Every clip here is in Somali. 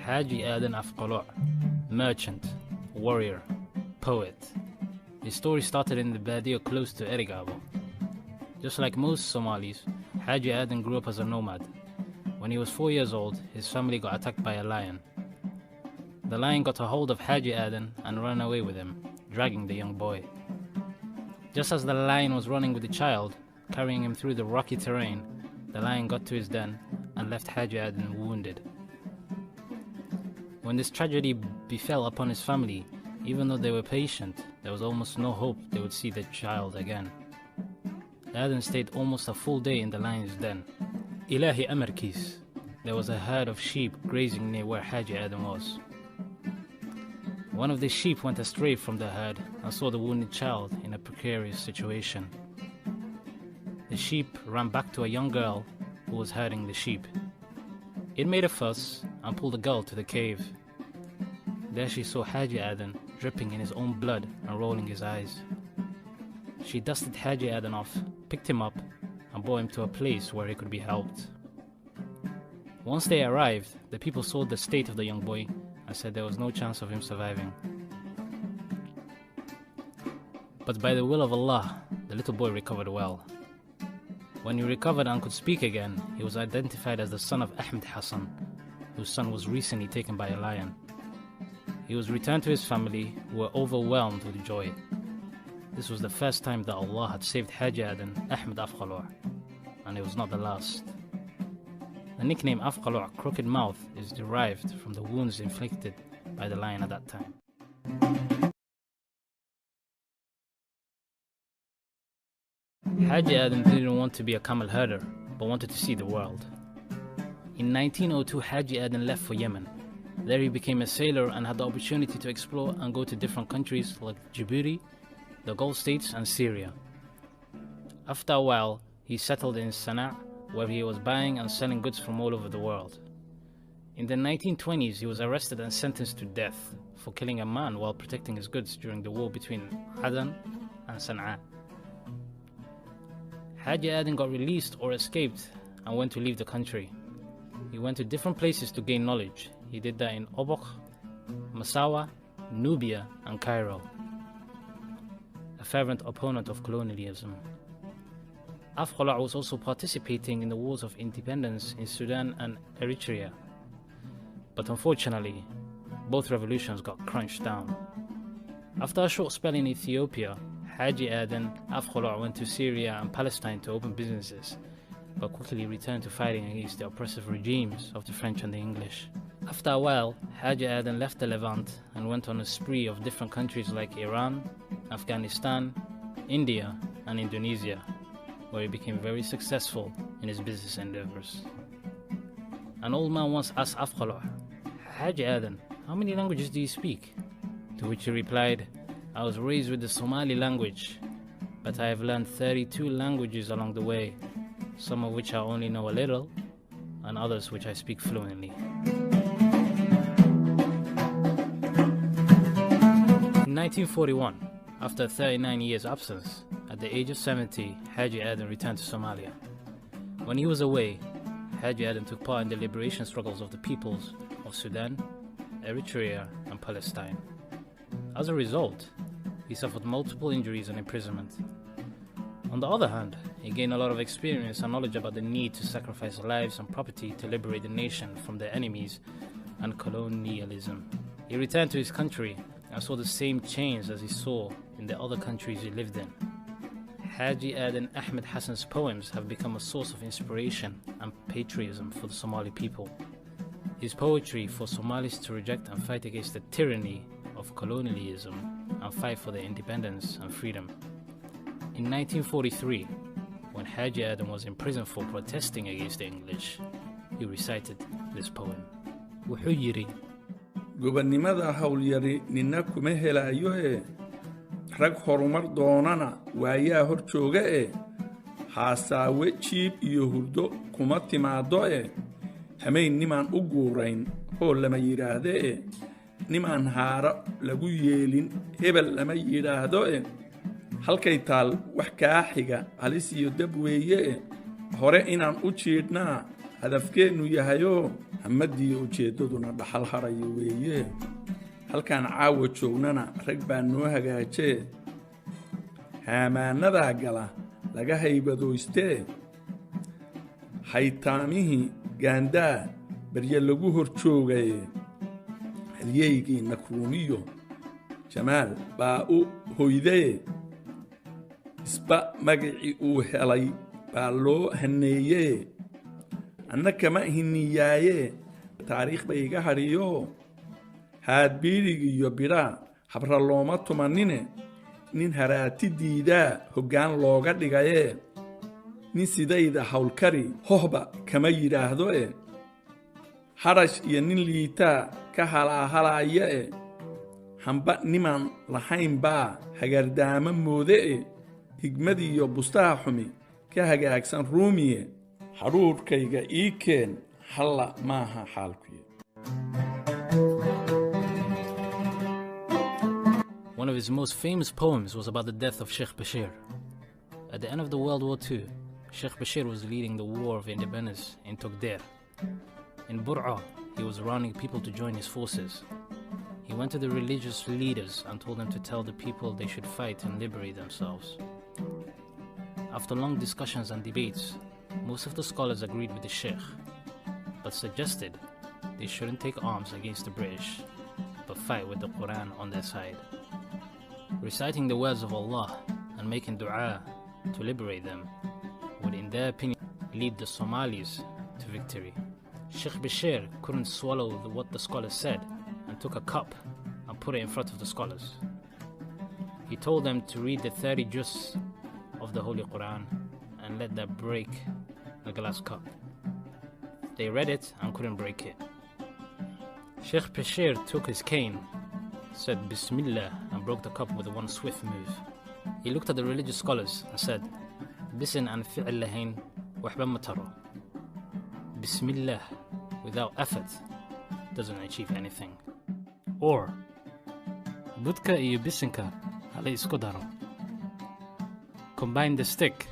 Xaaji Aadan Afqalooc, merchant, warrior, poet. His story started in the Badia close to Erigabo. Just like most Somalis, Xaaji Aadan grew up as a nomad. When he was 4 years old, his family got attacked by a lion. The lion got a hold of Xaaji Aadan and ran away with him, dragging the young boy. Just as the lion was running with the child, carrying him through the rocky terrain, the lion got to his den and left Xaaji Aadan wounded. When this tragedy befell upon his family, even though they were patient, there was almost no hope they would see their child again. Aadan stayed almost a full day in the lion's den. Ilahi amarkiis, there was a herd of sheep grazing near where Xaaji Aadan was. One of the sheep went astray from the herd and saw the wounded child in a precarious situation. The sheep ran back to a young girl who was herding the sheep. It made a fuss and pulled the girl to the cave. There she saw Xaaji Aadan dripping in his own blood and rolling his eyes. She dusted Xaaji Aadan off, picked him up, and brought him to a place where he could be helped. Once they arrived, the people saw the state of the young boy and said there was no chance of him surviving. But by the will of Allah, the little boy recovered well. When he recovered and could speak again, he was identified as the son of Ahmed Hassan, whose son was recently taken by a lion. He was returned to his family, who were overwhelmed with joy. This was the first time that Allah had saved Xaaji Aadan Ahmed Afqalooc, and it was not the last. The nickname Afqalooc, crooked mouth, is derived from the wounds inflicted by the lion at that time. Xaaji Aadan didn't want to be a camel herder, but wanted to see the world. In 1902, Xaaji Aadan left for Yemen. There he became a sailor and had the opportunity to explore and go to different countries like Djibouti, the Gulf states, and Syria. After a while, he settled in Sana'a, where he was buying and selling goods from all over the world. In the 1920s, he was arrested and sentenced to death for killing a man while protecting his goods during the war between Aadan and Sana'a. Xaaji Aadan got released or escaped and went to leave the country. He went to different places to gain knowledge. He did that in Obok, Massawa, Nubia, and Cairo. A fervent opponent of colonialism. Afqalooc was also participating in the wars of independence in Sudan and Eritrea. But unfortunately, both revolutions got crunched down. After a short spell in Ethiopia, Xaaji Aadan Afqalooc went to Syria and Palestine to open businesses, but quickly returned to fighting against the oppressive regimes of the French and the English. After a while, Xaaji Aadan left the Levant and went on a spree of different countries like Iran, Afghanistan, India, and Indonesia, where he became very successful in his business endeavors. An old man once asked Afqalooc, "Xaaji Aadan, how many languages do you speak?" To which he replied, "I was raised with the Somali language, but I have learned 32 languages along the way, some of which I only know a little, and others which I speak fluently." In 1941, after 39 years' absence, at the age of 70, Xaaji Aadan returned to Somalia. When he was away, Xaaji Aadan took part in the liberation struggles of the peoples of Sudan, Eritrea, and Palestine. As a result, he suffered multiple injuries and imprisonment. On the other hand, he gained a lot of experience and knowledge about the need to sacrifice lives and property to liberate the nation from their enemies and colonialism. He returned to his country and saw the same change as he saw in the other countries he lived in. Xaaji Aadan Ahmed Hassan's poems have become a source of inspiration and patriotism for the Somali people. His poetry forced Somalis to reject and fight against the tyranny of colonialism and fight for their independence and freedom. In 1943, when Xaaji Aadan was in prison for protesting against the English, he recited this poem. Wuxuu yiri, gobannimada hawlyari ninna kuma helayo rag horumar doonana waayaa hor jooga haasaawe jiib iyo hurdo kuma timaado hameen nimaan u guurayn oo lama yiraahdo nimaan haara lagu yeelin hebel lama yiraahdo halkay taal wax ka xiga halis iyo dab weeye hore inaan u jeednaa hadafkeennu yahayo hamadii ujeeddaduna dhaxal harayo weeye halkaan caawa joognana rag baa noo hagaajee haamaanadaa gala laga haybadoystee haytaamihii gaandaa barya lagu hor joogaye halyeygii nakruumiyo jamaal baa u hoydee isba magacii uu helay baa loo haneeyee anna kama hiniyaaye taariikh bay iga hadhiyo haadbiirig iyo bidhaa habra looma tumanine nin haraati diidaa hoggaan looga dhigayee nin sidayda hawlkari hohba kama yidhaahdo harash iyo nin liitaa ka halaahalaya hamba niman lahayn baa hagardaama moode higmad iyo bustaha xumi ka hagaagsan ruumiye haruurkayga ii keen halla maaha xaalkuye. One of his most famous poems was about the death of Sheikh Bashir. At the end of the World War II, Sheikh Bashir was leading the War of Independence in Togder. In Bur'a, he was rounding people to join his forces. He went to the religious leaders and told them to tell the people they should fight and liberate themselves. After long discussions and debates, most of the scholars agreed with the Sheikh, but suggested they shouldn't take arms against the British, but fight with the Quran on their side. Reciting the words of Allah and making dua to liberate them would, in their opinion, lead the Somalis to victory. Sheikh Bashir couldn't swallow what the scholars said and took a cup and put it in front of the scholars. He told them to read the 30 juz of the Holy Quran and let that break the glass cup. They read it and couldn't break it. Sheikh Bashir took his cane, said Bismillah, and broke the cup with one swift move. He looked at the religious scholars and said, Bisin an fi'l lahayn wahba mataro. Bismillah without effort doesn't achieve anything. Or budka iyo bisinka hala isku daro. Combine the stick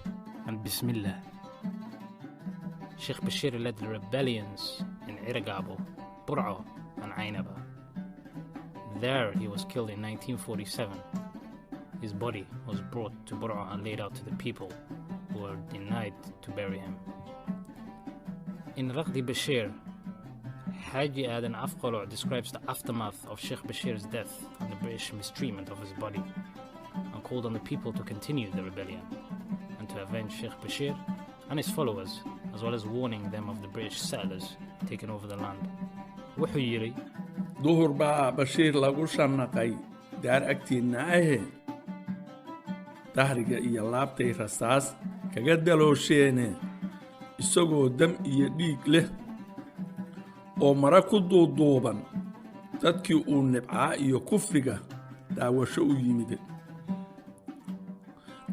and Bismillah. Sheikh Bashir led the rebellions in Iragabo, Bur'a, and Ainaba. There he was killed in 1947. His body was brought to Bur'a and laid out to the people who were denied to bury him. In Raqdi Bashir, Xaaji Aadan Afqalooc describes the aftermath of Sheikh Bashir's death and the British mistreatment of his body, and called on the people to continue the rebellion and to avenge Sheikh Bashir and his followers, as well as warning them of the British settlers taking over the land. Wuxuu yiri, duhur baa Bashir lagu shanaqay daar agtiinna ahe dahriga iyo laabtay rasaas kaga daloosheen isagoo dam iyo dhiig leh oo mara ku duuduuban dadkii uu nibcaa iyo kufriga daawasho u yimid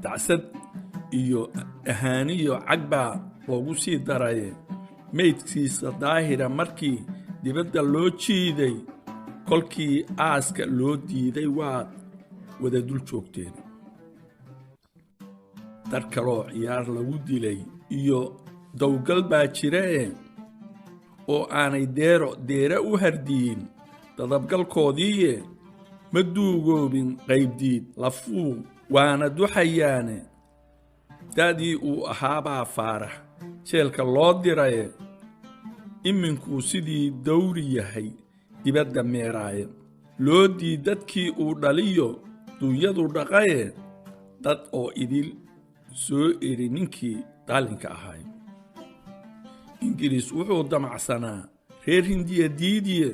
dacsad iyo ahaaniyo cagbaa loogu sii daray meydkiisa daahira markii dibadda loo jiiday kolkii aaska loo diiday waa wada dul joogteen dar kaloo ciyaar lagu dilay iyo dawgal baa jira oo aanay deera u hardiyin dadabgalkoodii ma duugoobin qaybdiid lafuu waana duxayaane daadii uu ahaabaa faarax jeelka loo diray iminkuu sidii dawri yahay dibadda meeraaye loo dadkii uu dhaliyo duunyadu dhaqaye dad oo idil soo eri ninkii daalinka ahaay ingiriis wuxuu damacsanaa reer hindiya diidiye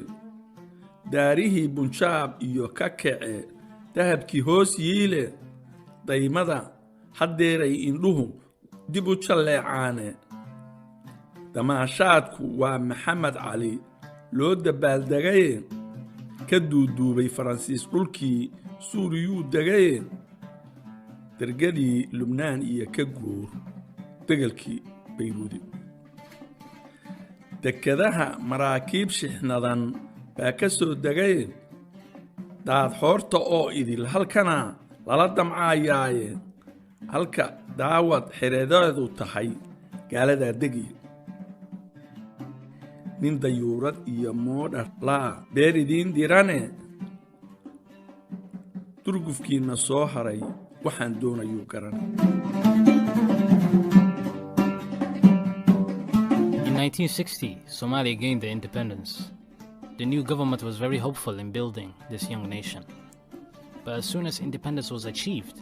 daarihii bunjaab iyo ka kace dahabkii hoos yiile daymada haddeeray indhuhu dib u jalleecaane damaashaadku waa maxamed cali loo dabaaldegay ka duuduubay faransiis dhulkii suuriyuu degay dergadii lubnaan iyo ka guur degalkii bayruudi dekadaha maraakiib shixnadan baa ka soo degay daad xoorta oo idil halkana lala damcaayaaye halka daawad xereedeedu tahay gaaladaa degi nin dayuurad iyo moodhar laa beer idiin dirane durgufkiinna soo haray waxaan doonayuu garanay. In 1960, Somalia gained their independence. The new government was very hopeful in building this young nation. But as soon as independence was achieved,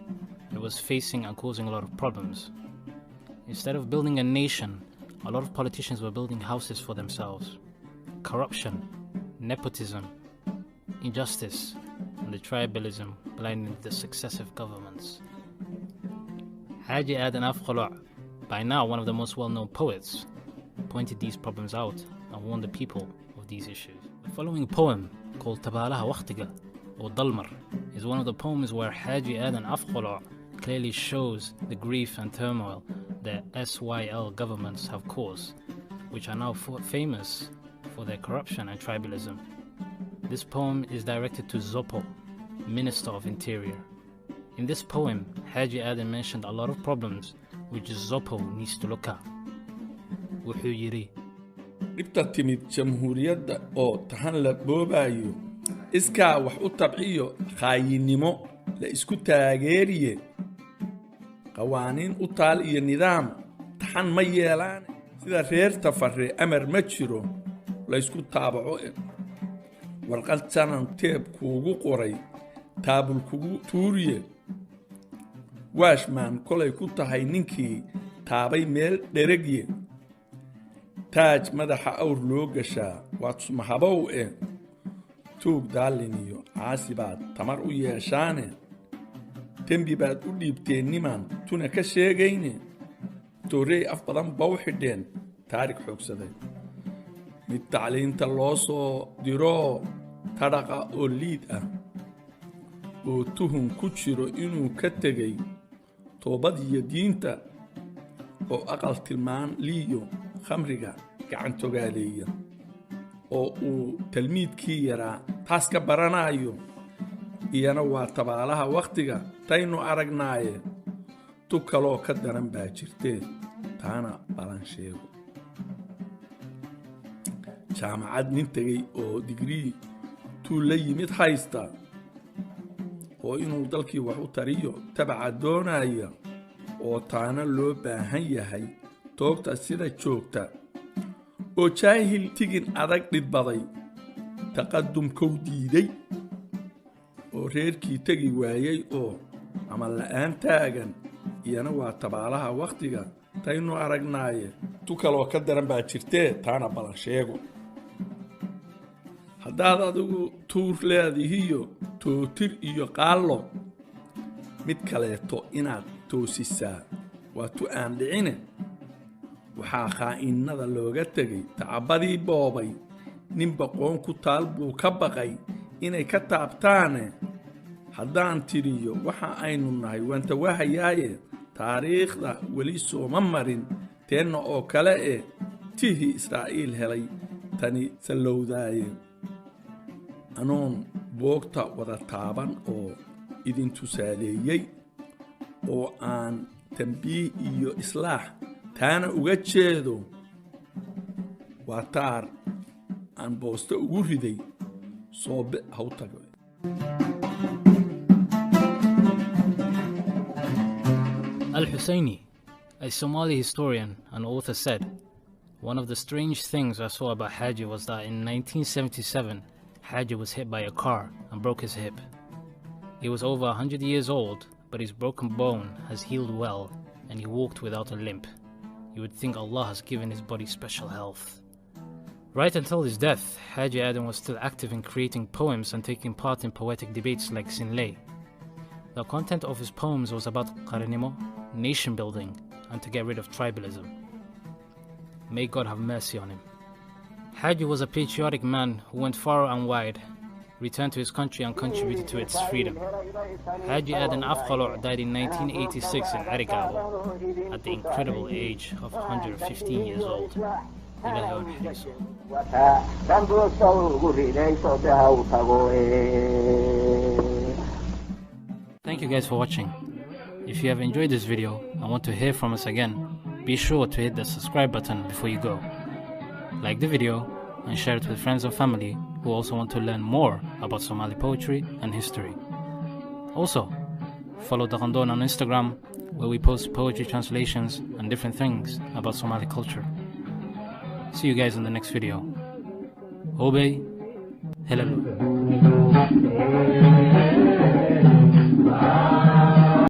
it was facing and causing a lot of problems. Instead of building a nation, a lot of politicians were building houses for themselves. Corruption, nepotism, injustice, and the tribalism blinded the successive governments. Xaaji Aadan Afqalooc, by now one of the most well-known poets, pointed these problems out and warned the people of these issues. The following poem, called Tabaalaha Waqtiga, or Dalmar, is one of the poems where Xaaji Aadan Afqalooc clearly shows the grief and turmoil that SYL governments have caused, which are now famous for their corruption and tribalism. This poem is directed to Zoppo, Minister of Interior. In this poem, Xaaji Aadan mentioned a lot of problems which Zoppo needs to look at. Wuxuu yiri, dhibta timid jamhuuriyadda oo tahan la boobayo iskaa wax u tabciyo khaayinimo la isku taageeriye qawaaniin u taal iyo nidaam tahan ma yeelaan sida reer tafarre amar ma jiro la isku taabaco warqad sanan teeb kuugu qoray taabul kugu tuuriye waashmaan kolay ku tahay ninkii taabay meel dheregye taaj madaxa awr loo gashaa waa tusmahabow tuug daalin iyo caasi baad tamar u yeeshaane dembi baad u dhiibteen nimaan tuna ka sheegayne toorey af badan ba u xidheen taariikh xoogsaday mid tacliinta loo soo diro tadhaqa oo liid ah oo tuhun ku jiro inuu ka tegay toobad iyo diinta oo aqal tilmaan liyo khamriga gacantogaaleeya oo uu talmiidkii yaraa taas ka baranayo iyana waa tabaalaha waqtiga taynu aragnaaye tu kaloo ka daran baa jirtee taana balan sheego jaamacad nin tegey oo digrii tuu la yimid haysta oo inuu dalkii wax u tariyo tabaca doonaya oo taana loo baahan yahay toogta sida joogta oo jaahil tigin adag dhidbaday taqadumkow diiday oo reerkii tegi waayay oo amal la'aan taagan iyana waa tabaalaha waqtiga taynu aragnaaye tu kaloo ka daran baa jirtee taana balan sheego haddaad adigu tuur leedihiyo tootir iyo qaallo mid kaleeto inaad toosisaa waa tu aan dhicine waxaa khaainnada looga tegay tacabadii boobay nin baqoon ku taal buu ka baqay inay ka taabtaane haddaan tiriyo waxa aynu nahay waan tawahayaaye taariikhda weli sooma marin teenna oo kale tihii Israa'iil helay tani sallowdaaye anoon boogta wada taaban oo idin tusaaleeyey oo aan tambiih iyo islaax taana uga jeedo waa taar aan boosta ugu riday soobe haw tago. Al-Husseini, a Somali historian and author, said, "One of the strange things I saw about Xaaji was that in 1977, Xaaji was hit by a car and broke his hip. He was over 100 years old, but his broken bone has healed well and he walked without a limp. You would think Allah has given his body special health." Right until his death, Xaaji Aadan was still active in creating poems and taking part in poetic debates like Sinlay. The content of his poems was about qaranimo, nation building, and to get rid of tribalism. May God have mercy on him. Xaaji was a patriotic man who went far and wide, returned to his country and contributed to its freedom. Xaaji Aadan Afqalooc died in 1986 in Arigabo at the incredible age of 115 years old. Thank you guys for watching. If you have enjoyed this video and want to hear from us again, be sure to hit the subscribe button before you go. Like the video, and share it with friends and family who also want to learn more about Somali poetry and history. Also, follow Dhaqandoon on Instagram, where we post poetry translations and different things about Somali culture. See you guys in the next video. Obey, hello.